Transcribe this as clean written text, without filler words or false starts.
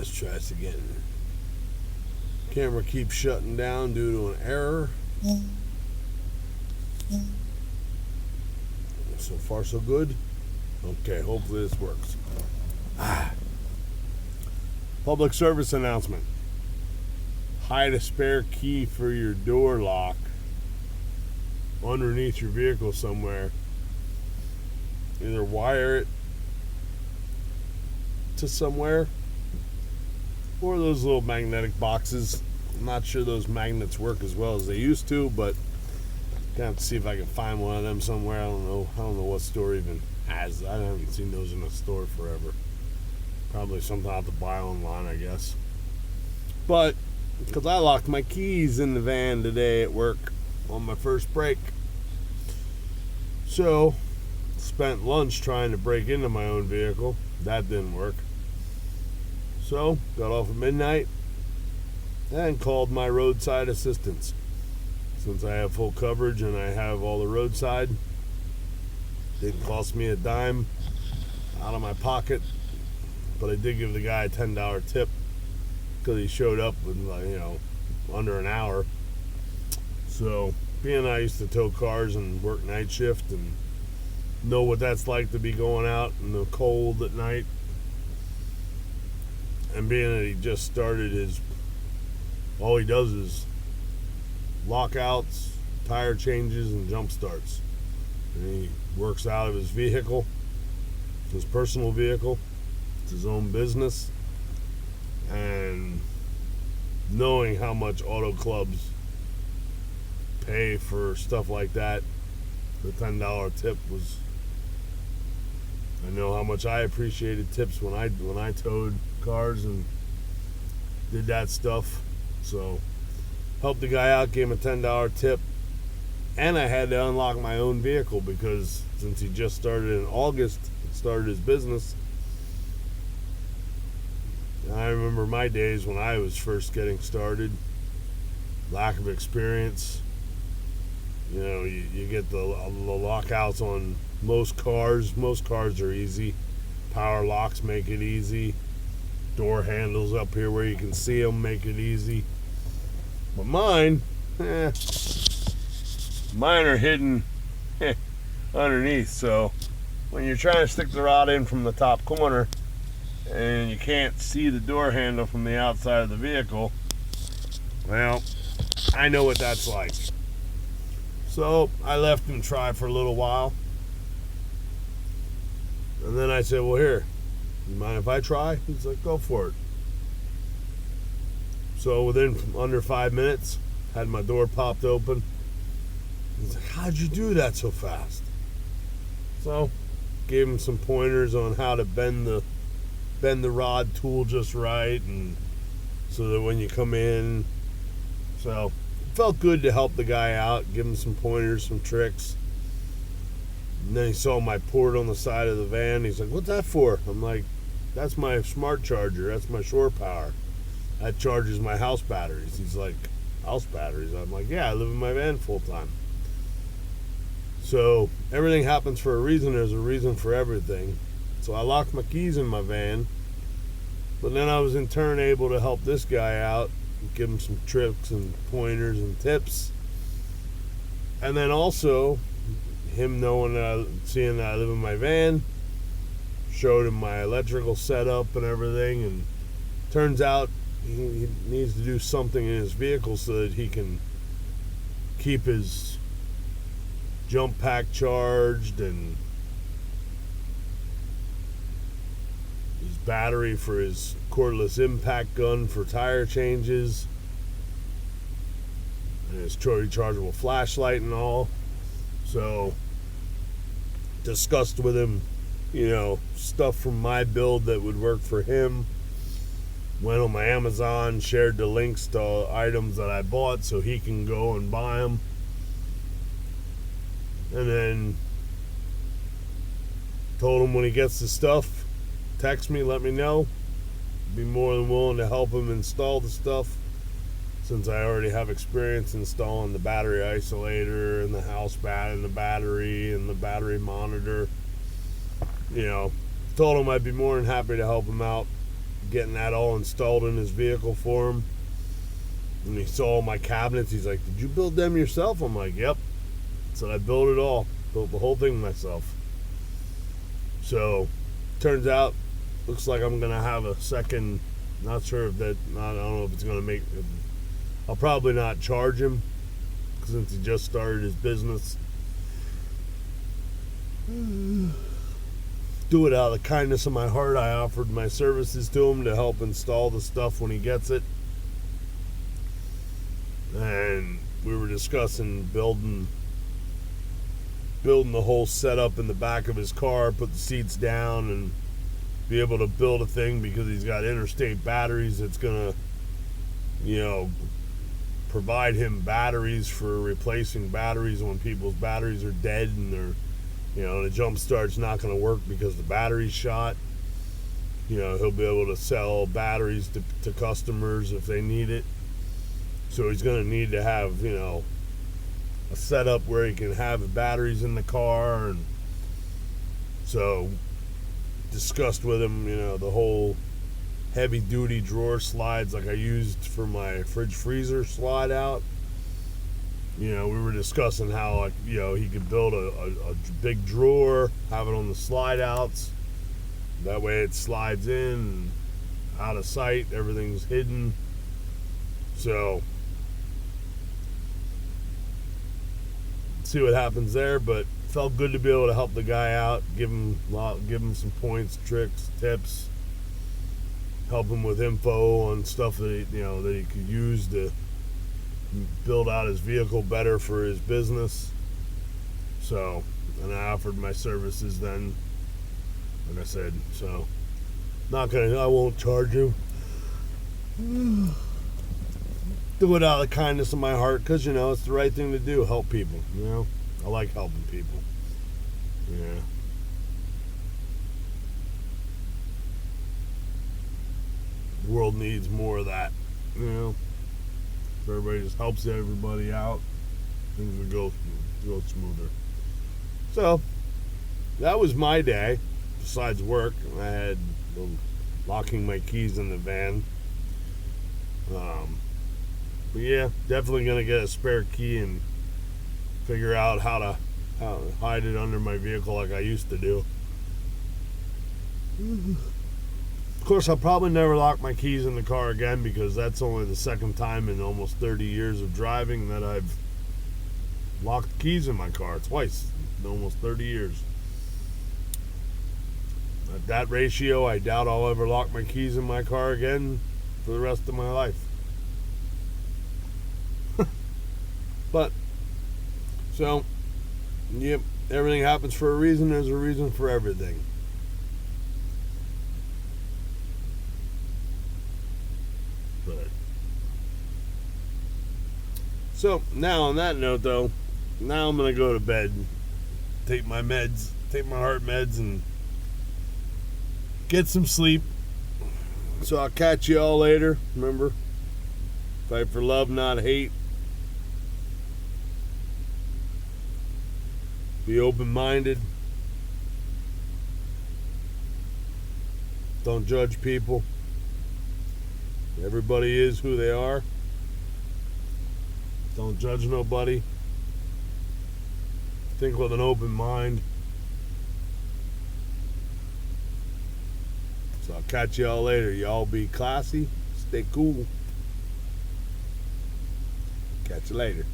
Let's try this again. Camera keeps shutting down due to an error. So far, so good. Okay, hopefully this works. Public service announcement. Hide a spare key for your door lock underneath your vehicle somewhere. Either wire it to somewhere or those little magnetic boxes. I'm not sure those magnets work as well as they used to, but I'm gonna have to see if I can find one of them somewhere. I don't know what store even has. I haven't seen those in a store forever. Probably something I have to buy online, I guess. But because I locked my keys in the van today at work on my first break. So, spent lunch trying to break into my own vehicle. That didn't work. So, got off at midnight and called my roadside assistance. Since I have full coverage and I have all the roadside, didn't cost me a dime out of my pocket. But I did give the guy a $10 tip because he showed up in, under an hour. So, being I used to tow cars and work night shift and know what that's like to be going out in the cold at night, and being that he just started all he does is lockouts, tire changes, and jump starts. And he works out of his vehicle, his personal vehicle. It's his own business. And knowing how much auto clubs pay for stuff like that, the $10 tip was, I know how much I appreciated tips when I towed cars and did that stuff. So helped the guy out, gave him a $10 tip, and I had to unlock my own vehicle because since he just started in August, started his business. I remember my days when I was first getting started, lack of experience. You get the lockouts on most cars. Most cars are easy. Power locks make it easy. Door handles up here where you can see them make it easy. But mine are hidden underneath. So when you're trying to stick the rod in from the top corner and you can't see the door handle from the outside of the vehicle, well, I know what that's like. So I left him try for a little while. And then I said, well, here, you mind if I try? He's like, go for it. So within under 5 minutes, had my door popped open. He's like, how'd you do that so fast? So gave him some pointers on how to bend the rod tool just right, and so that when you come in. So it felt good to help the guy out, give him some pointers, some tricks. And then he saw my port on the side of the van. He's like, what's that for? I'm like, that's my smart charger. That's my shore power. That charges my house batteries. He's like, house batteries? I'm like, yeah, I live in my van full time. So everything happens for a reason. There's a reason for everything. So I locked my keys in my van. But then I was in turn able to help this guy out, give him some tricks and pointers and tips. And then also, him seeing that I live in my van, showed him my electrical setup and everything, and turns out he needs to do something in his vehicle so that he can keep his jump pack charged and his battery for his cordless impact gun for tire changes, and his rechargeable flashlight and all. So discussed with him, stuff from my build that would work for him. Went on my Amazon, shared the links to items that I bought so he can go and buy them. And then told him when he gets the stuff, text me, let me know. Be more than willing to help him install the stuff, since I already have experience installing the battery isolator and the house bat and the battery monitor. Told him I'd be more than happy to help him out. getting that all installed in his vehicle for him. And he saw my cabinets. He's like, "Did you build them yourself?" I'm like, "Yep." So I built it all. Built the whole thing myself. So, turns out, looks like I'm going to have a second. Not sure if that, I don't know if it's going to make, I'll probably not charge him since he just started his business. Do it out of the kindness of my heart. I offered my services to him to help install the stuff when he gets it. And we were discussing building the whole setup in the back of his car, put the seats down, and be able to build a thing because he's got interstate batteries that's going to, provide him batteries for replacing batteries when people's batteries are dead and they're, the jump start's not going to work because the battery's shot. He'll be able to sell batteries to customers if they need it. So he's going to need to have, a setup where he can have batteries in the car. And so discussed with him, the whole heavy duty drawer slides like I used for my fridge freezer slide out. We were discussing how, he could build a big drawer, have it on the slide outs. That way it slides in, out of sight, everything's hidden. So, see what happens there, but felt good to be able to help the guy out, give him some points, tricks, tips, help him with info on stuff that he could use to build out his vehicle better for his business. So, and I offered my services then, like I said. So, I won't charge him. Do it out of the kindness of my heart because, it's the right thing to do. Help people, I like helping people. Yeah. The world needs more of that, If everybody just helps everybody out, things will go smoother. So, that was my day. Besides work, I had locking my keys in the van. But yeah, definitely gonna get a spare key and figure out how to hide it under my vehicle like I used to do. Of course, I'll probably never lock my keys in the car again because that's only the second time in almost 30 years of driving that I've locked keys in my car. Twice in almost 30 years. At that ratio, I doubt I'll ever lock my keys in my car again for the rest of my life. But, so, yep, everything happens for a reason. There's a reason for everything. But, so, now on that note, though, now I'm going to go to bed, take my heart meds, and get some sleep. So I'll catch you all later. Remember, fight for love, not hate. Be open-minded. Don't judge people. Everybody is who they are. Don't judge nobody. Think with an open mind. So I'll catch y'all later. Y'all be classy. Stay cool. Catch you later.